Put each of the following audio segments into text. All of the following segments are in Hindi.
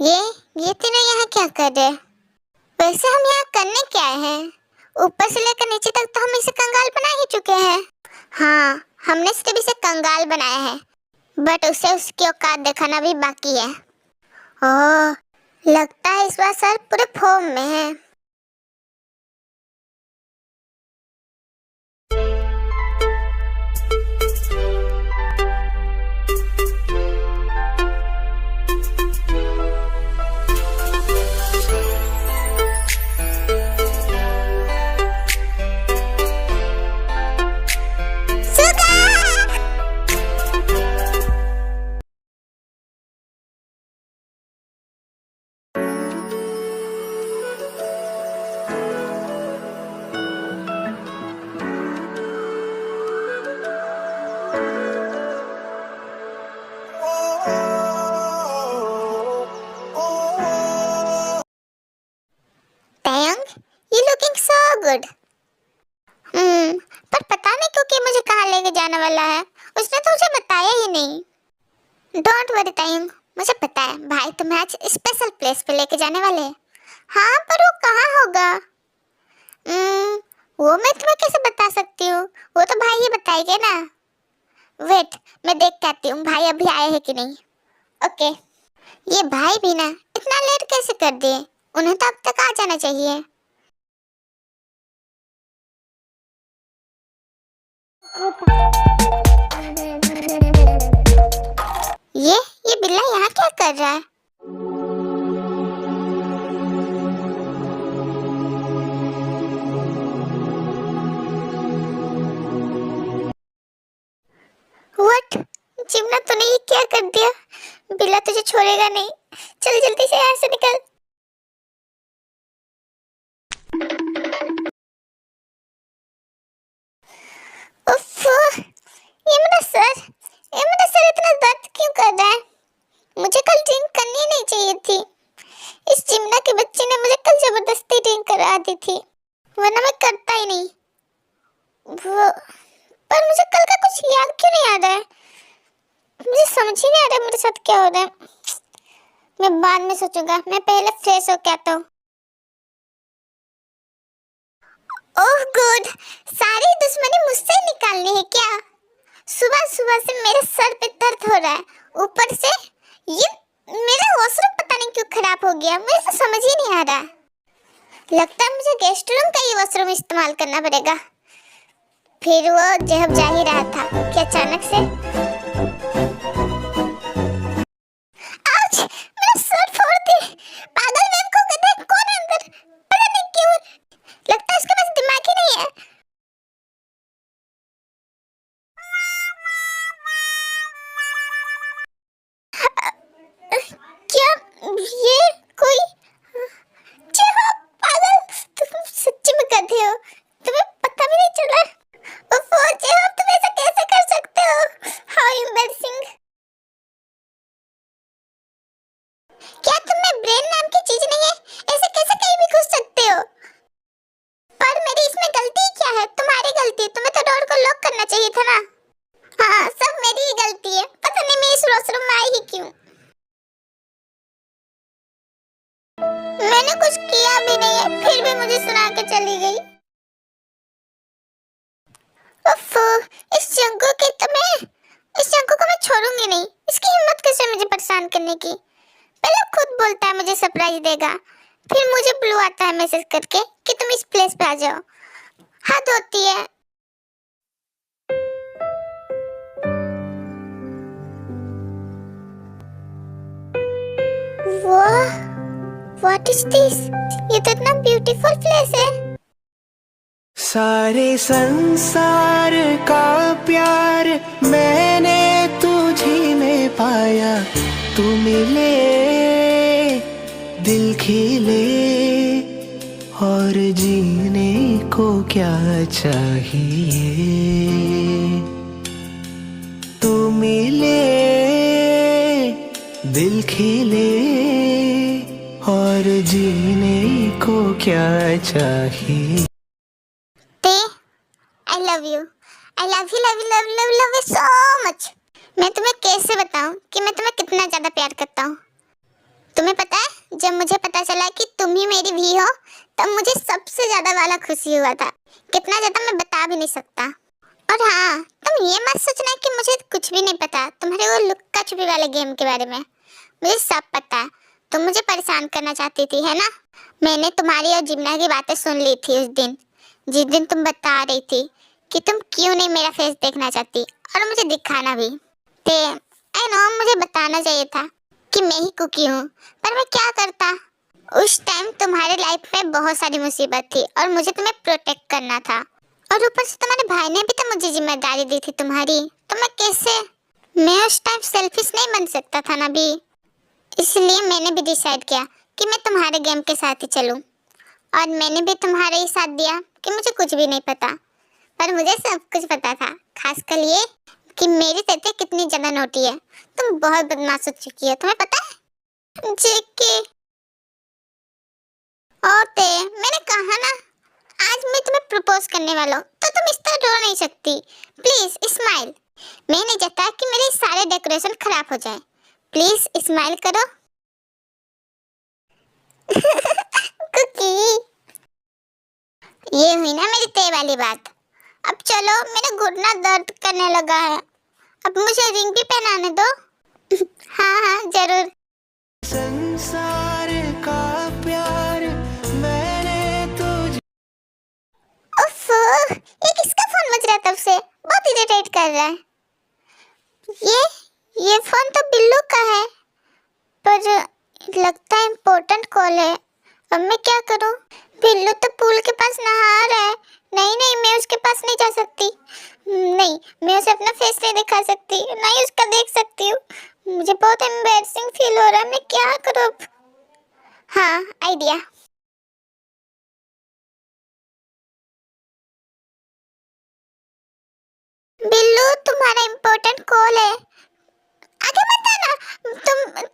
ये ये तीनों यहाँ क्या कर रहे हैं? वैसे हम यहाँ करने क्या आए हैं? ऊपर से लेकर नीचे तक तो हम इसे कंगाल बना ही चुके हैं। हाँ, हमने सिर्फ इसे कंगाल बनाया है, बट उसे उसकी औकात दिखाना भी बाकी है। ओह, लगता है इस बार सर पूरे फॉर्म में है। You looking so good. पर पता नहीं क्यों कि मुझे कहाँ लेके जाने वाला है। उसने तो मुझे बताया ही नहीं। डोंट वरी तायंग, मुझे पता है भाई तुम्हें आज स्पेशल प्लेस पे लेके जाने वाले हैं। हाँ, पर वो कहाँ होगा? वो मैं तुम्हें कैसे बता सकती हूँ? वो तो भाई ही बताएंगे ना। वेट, मैं देख के आती हूँ भाई अभी आए हैं कि नहीं। ओके। ये भाई भी ना इतना लेट कैसे कर दिए? उन्हें तो अब तक आ जाना चाहिए। ये बिल्ला यहाँ क्या कर रहा है? व्हाट? चिमना तूने ये क्या कर दिया? बिल्ला तुझे छोड़ेगा नहीं। चल जल्दी से यहाँ से निकल। उफ, ये मेरा सर इतना दर्द क्यों कर रहा है? मुझे कल ड्रिंक करनी नहीं चाहिए थी। इस चिमना के बच्चे ने मुझे कल जबरदस्ती ड्रिंक करा दी थी, वरना मैं करता ही नहीं। पर मुझे कल का कुछ याद क्यों नहीं आ रहा है? मुझे समझ ही नहीं आ रहा मेरे साथ क्या हो रहा है। मैं बाद में सोचूंगा, मैं पहले फ्रेश होके आता हूँ। ओह गुड, सारी दुश्मनी मुझसे निकालनी है क्या? सुबह सुबह से मेरे सर पे दर्द हो रहा है, ऊपर से ये मेरा वॉशरूम पता नहीं क्यों खराब हो गया। मुझे तो समझ ही नहीं आ रहा। लगता है मुझे गेस्ट रूम का ही वॉशरूम इस्तेमाल करना पड़ेगा। फिर वो जब जा ही रहा था कि अचानक से आउच, मेरा सर फोड़ दिया। पागल मैम को कहते हैं कौन है अंदर? पता नहीं क्यों, लगता है उसके पास दिमाग ही नहीं है। क्या ये कोई पागल? तुम सच्ची में गधे हो, तुम्हें पता भी नहीं चला। तुम ऐसा कैसे कर सकते हो? How embarrassing. क्या तुम में ब्रेन नाम की चीज नहीं है? ऐसे कैसे कहीं भी घुस सकते हो? पर मेरी इसमें गलती क्या है? तुम्हारी गलती है, तुम्हें तो डोर को लॉक करना चाहिए था ना। हाँ, सब मेरी ही गलती है। पता नहीं मैं इस वॉशरूम में आई ही क्यों। मैंने कुछ किया भी नहीं है, फिर भी मुझे सुना के चली गई। इस जंगू को मैं छोड़ूंगी नहीं। इसकी हिम्मत कैसे मुझे परेशान करने की? पहले खुद बोलता है मुझे सरप्राइज देगा, फिर मुझे ब्लू आता है मैसेज करके कि तुम इस प्लेस पे आ जाओ। हद होती है। वाह, व्हाट इज दिस? ये तो इतना ब्यूटीफुल प्लेस है। सारे संसार का प्यार मैंने तुझी में पाया। तू मिले दिल खिले और जीने को क्या चाहिए। तू मिले दिल खिले और जीने को क्या चाहिए। I love you so much। मैं तुम्हें कैसे बताऊं कि मैं तुम्हें कितना ज्यादा प्यार करता हूँ? तुम्हें पता बोला कि तुम ही मेरी भी हो, तब मुझे सबसे ज्यादा वाला खुशी हुआ था। कितना ज्यादा मैं बता भी नहीं सकता। और हाँ, तुम ये मत सोचना कि मुझे कुछ भी नहीं पता तुम्हारे वो लुक्का छुपी वाले गेम के बारे में। मुझे सब पता है। तुम मुझे परेशान करना चाहती थी, है ना? मैंने तुम्हारी और जिम्ना की बातें सुन ली थी उस दिन, जिस दिन तुम बता रही थी कि तुम क्यों नहीं मेरा फेस देखना चाहती और मुझे दिखाना भी। ते आई नो, मुझे बताना चाहिए था कि मैं ही कुकी हूँ, पर मैं क्या करता। उस टाइम तुम्हारे लाइफ में बहुत सारी मुसीबत थी और मुझे तुम्हें प्रोटेक्ट करना था। और ऊपर से तुम्हारे भाई ने भी तो मुझे जिम्मेदारी दी थी तुम्हारी, तो मैं कैसे? मैं उस टाइम सेल्फिश नहीं बन सकता था ना भी। इसलिए मैंने भी डिसाइड किया कि मैं तुम्हारे गेम के साथ ही चलूं। और मैंने भी तुम्हारे ही साथ दिया कि मुझे कुछ भी नहीं पता, पर मुझे सब कुछ पता था। खासकर ये कि मेरी तेते कितनी ज्यादा नोटी है। तुम बहुत बदमाश हो चुकी है, तुम्हें पता है? जेके ओते, मैंने कहा ना, आज मैं तुम्हें प्रपोज करने वाला हूँ, तो तुम इस तरह रो नहीं सकती। Please smile. मैं नहीं चाहता कि मेरे सारे डेकोरेशन खराब हो जाए। प्लीज स्माइल करो। कुकी, ये हुई ना मेरी ते वाली बात। अब चलो, मेरा घुटना दर्द करने लगा है। अब मुझे रिंग भी पहनाने दो। हाँ हाँ जरूर। संसार का प्यार मैंने तुझ उफ, ये किसका फोन बज रहा है तब से? बहुत इरिटेट कर रहा है। ये फोन तो बिल्लू का है, पर लगता है इम्पोर्टेंट कॉल है। अब मैं क्या करूं? बिल्लू तो पूल के पास नहा रहा है। नहीं नहीं, मैं उसके पास नहीं जा सकती। नहीं, मैं उसे अपना फेस नहीं दिखा सकती, ना ही उसका देख सकती हूँ। मुझे बहुत एम्बैरसिंग फील हो रहा है। मैं क्या करूँ अब? हाँ, आइडिया। बिल्लू, तुम्हारा इम्पोर्टेंट कॉल है। आगे मत आना।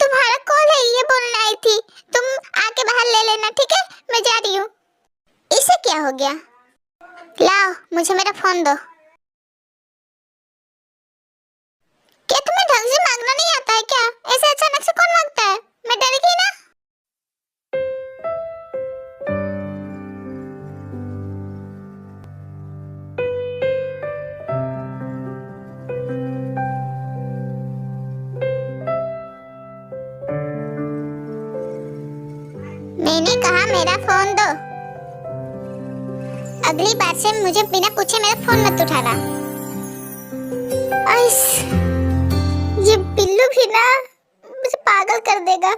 तुम्हारा कॉल है, ये बोलने आई थी। तुम आके बाहर ले लेना, ठीक है? मैं जा रही हूँ। इसे क्या हो गया? लाओ, मुझे मेरा फोन दो। क्या तुम्हें ढंग से मांगना नहीं आता है क्या? ऐसे अचानक से कौन मांगता है? मैं डर गई ना। मैंने कहा मेरा फोन दो। अगली बार से मुझे बिना पूछे मेरा फोन मत उठाना। आइस, ये बिल्लू भी ना मुझे पागल कर देगा।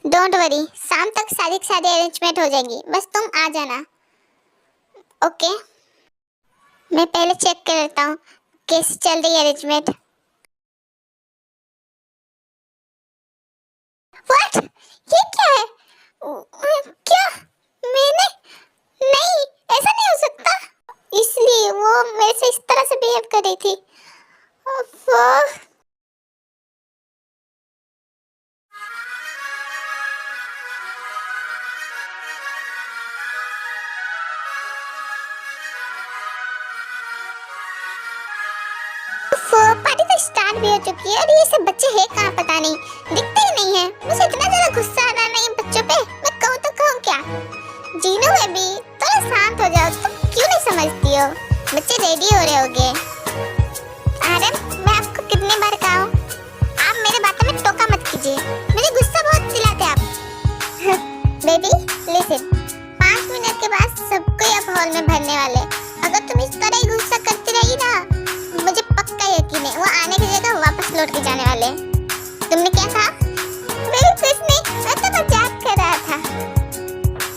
डोंट वरी, शाम तक सारी की सारी अरेंजमेंट हो जाएगी, बस तुम आ जाना। ओके, मैं पहले चेक कर लेता हूँ कैसे चल रही है अरेंजमेंट। व्हाट? ये क्या है? क्या? मैंने नहीं, ऐसा नहीं हो सकता। इसलिए वो मेरे से इस तरह से बिहेव कर रही थी। अफ, पार्टी तो स्टार्ट भी हो चुकी है और ये सब बच्चे हैं कहाँ पता नहीं, दिखते ही नहीं है। मुझे इतना ज्यादा गुस्सा आ रहा है इन बच्चों पे। मैं कहूँ तो कहूँ क्या? जीनू बेबी, थोड़ा शांत हो जाओ। तुम क्यों नहीं समझती हो? बच्चे रेडी हो रहे होंगे। अरे मैं आपको कितनी बार कहा हूँ, आप मेरे बातों में टोका मत कीजिए। मुझे गुस्सा बहुत दिलाते आप। बेबी लिसन, 5 मिनट के बाद सबको अब हॉल में भरने वाले। अगर तुम इस तरह ही गुस्सा करती रही ना, मुझे पक्का यकीन है वो आने की जगह वापस लौट के जाने वाले। तुमने क्या कहा? बेबी कुछ नहीं, मैं तो मजाक कर रहा था।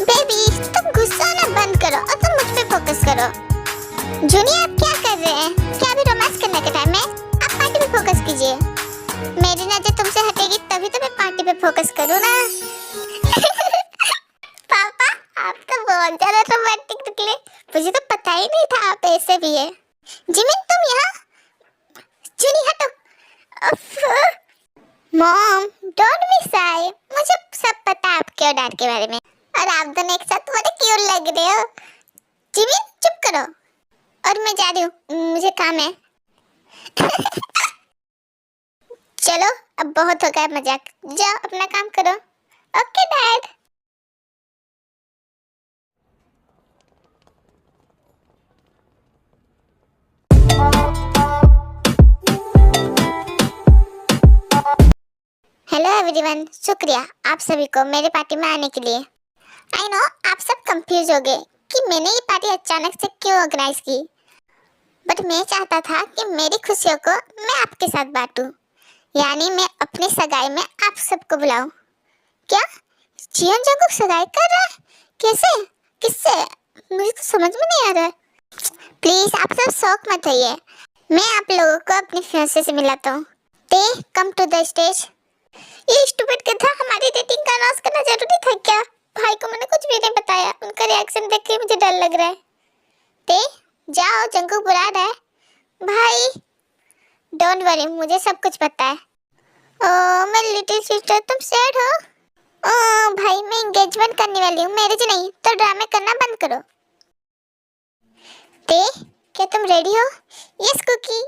बेबी तुम गुस्सा ना बंद करो और तुम मुझ पे फोकस करो। जूनियर आप क्या कर रहे हैं? क्या अभी रोमांस करने का टाइम है? आप पार्टी पे फोकस कीजिए। मेरी नजर तुमसे हटेगी तभी तो मैं पार्टी पे फोकस करूँ ना। पापा आप तो बहुत ज्यादा रोमांटिक निकले। मुझे तो पता ही नहीं था आप ऐसे भी है। जिमिन तुम यहाँ? जूनी हटो। मॉम डोंट बी शाय, मुझे सब पता है आपके और डैड के बारे में, और आप दोनों एक साथ बड़े क्यूट लग रहे हो। जिमिन चुप करो, और मैं जा रही हूँ, मुझे काम है। चलो अब बहुत हो गया मजाक, जाओ अपना काम करो। Okay dad. एवरीवन, शुक्रिया आप सभी को मेरे पार्टी में आने के लिए। आई नो आप सब कंफ्यूज हो गए कि मैंने ये पार्टी अचानक से क्यों ऑर्गेनाइज की, बट मैं चाहता था कि मेरी खुशियों को मैं आपके साथ बांटूं, यानी मैं अपनी सगाई में आप सबको बुलाऊं। क्या जियोन जंगकुक सगाई कर रहा है? कैसे? किससे? मुझे तो समझ में नहीं आ रहा है। प्लीज आप सब शौक मत होइए, मैं आप लोगों को अपनी फियांसे से मिलाता हूँ। ते कम टू द स्टेज। ये स्टूपिड कथा हमारी डेटिंग का अनाउंस करना जरूरी था क्या? भाई को मैंने कुछ भी नहीं बताया, उनका रिएक्शन देख के मुझे डर लग रहा है। ते जाओ, जंगकुक बुला रहा है। भाई डोंट वरी, मुझे सब कुछ पता है। ओह मेरी लिटिल सिस्टर, तुम सैड हो? ओह भाई मैं एंगेजमेंट करने वाली हूँ, मैरिज नहीं, तो ड्रामे करना बंद करो। ते क्या तुम रेडी हो? Yes cookie.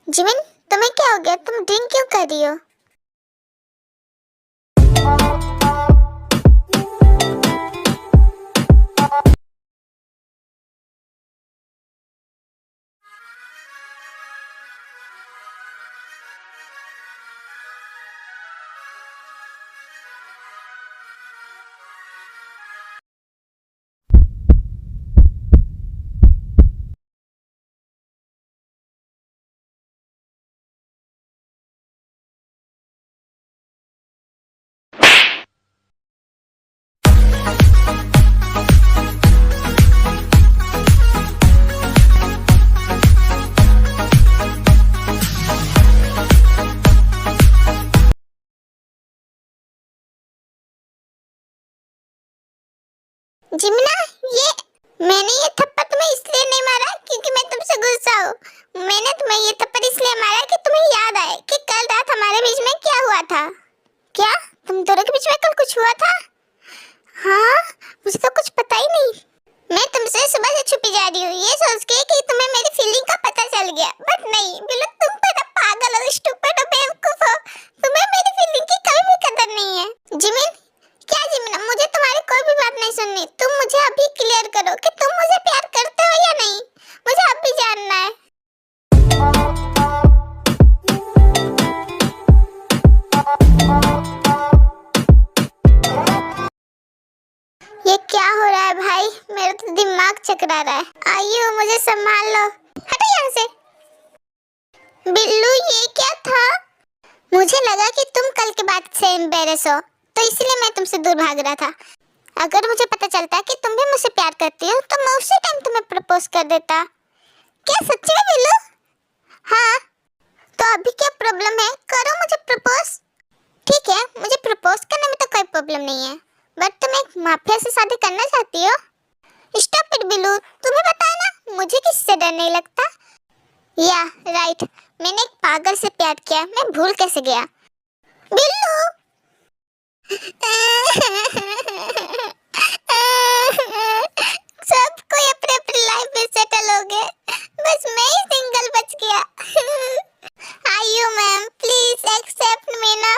जिमिन तुम्हें क्या हो गया? तुम ड्रिंक क्यों कर रही हो? जिमिना, मैंने ये थप्पड़ तुम्हें इसलिए नहीं मारा क्योंकि मैं तुमसे गुस्सा हूँ। मैंने तुम्हें ये थप्पड़ इसलिए मारा कि तुम्हें याद आए कि कल रात हमारे बीच में क्या हुआ था। क्या तुम दोनों के बीच में कल कुछ हुआ था? हाँ, मुझे तो कुछ पता ही नहीं। मैं तुमसे सुबह से छुपी जा रही हूँ ये सोच के कि तुम्हें मेरी फीलिंग का पता चल गया, बट नहीं बिल्लू, तुम बड़ा पागल हो, स्टूपिड हो, बेवकूफ हो। तुम्हें मेरी फीलिंग की कभी भी कदर नहीं है। जिमिन, क्या जिमिना, मुझे तुम्हारी कोई भी बात नहीं सुननी। तुम मुझे अभी क्लियर करो कि तुम मुझे प्यार करते हो या नहीं, मुझे अभी जानना है। ये क्या हो रहा है भाई? मेरा तो दिमाग चकरा रहा है। आइयो मुझे संभाल लो, हटो यहाँ से। बिल्लू ये क्या था? मुझे लगा कि तुम कल के बाद से एम्बेरस हो, तो इसलिए मैं तुमसे दूर भाग रहा था। अगर मुझे पता चलता कि तुम भी मुझसे प्यार करती हो तो मैं उसी टाइम तुम्हें प्रपोज कर देता। क्या सच्ची में बिल्लू? हाँ, तो अभी क्या प्रॉब्लम है? करो मुझे प्रपोज। ठीक है, मुझे प्रपोज करने में तो कोई प्रॉब्लम नहीं है, बट तुम एक माफिया से शादी करना चाहती हो? स्टॉप इट बिल्लू, तुम्हें पता है ना मुझे किससे डर नहीं लगता। या राइट, मैंने एक पागल से प्यार किया, मैं भूल कैसे गया। बिल्लू सब कोई अपने अपनी लाइफ में सेटल हो गए, बस मैं ही सिंगल बच गया। आयु मैम प्लीज एक्सेप्ट मी ना,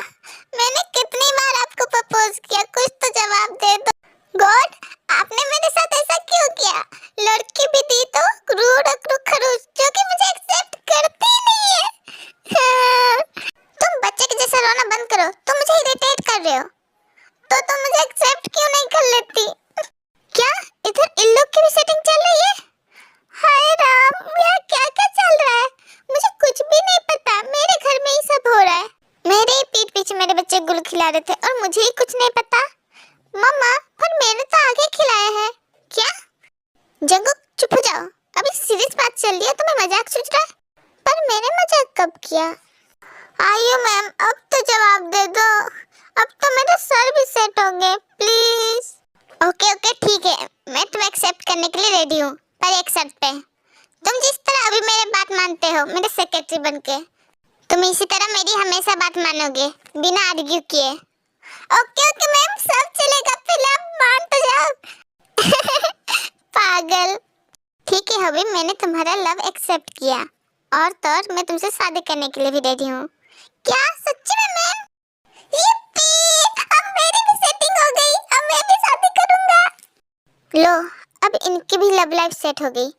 मैंने कितनी बार आपको प्रपोज किया, कुछ तो जवाब दे दो। गॉड, आपने मेरे साथ ऐसा क्यों किया? लड़की भी दी तो क्रूर खड़ूस जो कि मुझे एक्सेप्ट करती ही नहीं है। तुम बच्चे के जैसे रोना बंद करो, तुम मुझे इरिटेट कर रहे हो। तो तुम मुझे एक्सेप्ट क्यों नहीं कर लेती? क्या इधर इन लोग की भी सेटिंग चल रही है? हाय राम, यहाँ क्या क्या चल रहा है? मुझे कुछ भी नहीं पता, मेरे घर में ही सब हो रहा है। मेरे पीठ पीछे मेरे बच्चे गुल खिला रहे थे और मुझे ही कुछ नहीं पता। मम्मा, पर मैंने तो आगे खिलाया है। क्या? जंगकुक चुप हो जाओ, अभी सीरियस बात चल रही है, तुम्हें मजाक सूझ रहा है? पर मैंने मजाक कब किया? आइयो मैम, अब तो जवाब दे दो, अब तो मेरा सर भी रेडी हूँ, पर एक शर्त पे। तुम जिस तरह अभी मेरे बात मानते हो मेरे सेक्रेटरी बनके, तुम इसी तरह मेरी हमेशा बात मानोगे बिना आर्ग्यू किए। ओके ओके मैम, सब चलेगा, पहले आप मान तो जाओ। पागल। ठीक है हबी, मैंने तुम्हारा लव एक्सेप्ट किया और तो और मैं तुमसे शादी करने के लिए भी रेडी हूँ। क्या सच्ची में मैम? यप्पी, अब मेरी भी सेटिंग हो गई, अब मैं भी शादी करूंगा। लो, अब इनकी भी लव लाइफ सेट हो गई।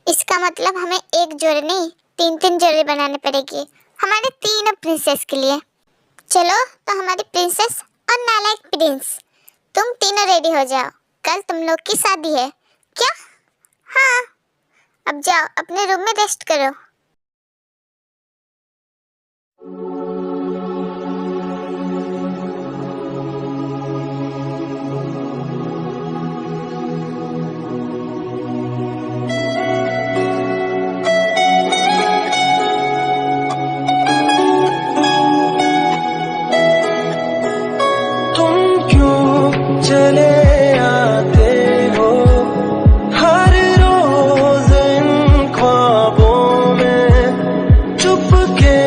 इसका मतलब हमें एक जोड़ी नहीं 3-3 जोड़ी बनाने पड़ेगी हमारे तीनों प्रिंसेस के लिए। चलो तो हमारी प्रिंसेस और नालायक प्रिंस, तुम तीनों रेडी हो जाओ, कल तुम लोग की शादी है। क्या? हाँ, अब जाओ अपने रूम में रेस्ट करो। तुम क्यों चले आते हो हर रोज इन ख्वाबों में, चुपके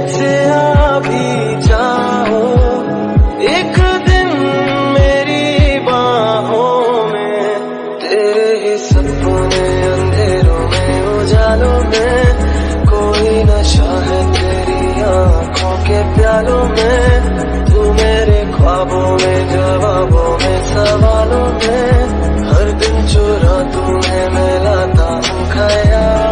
से आ भी जाओ एक दिन मेरी बाहों में। तेरे ही सपने अंधेरों में उजालों में, कोई नशा है तेरी आंखों के प्यालों में। तू मेरे ख्वाबों में, जवाबों में, सवालों में, हर दिन चुरा तुम्हें मैं लाता हूँ ख्याल।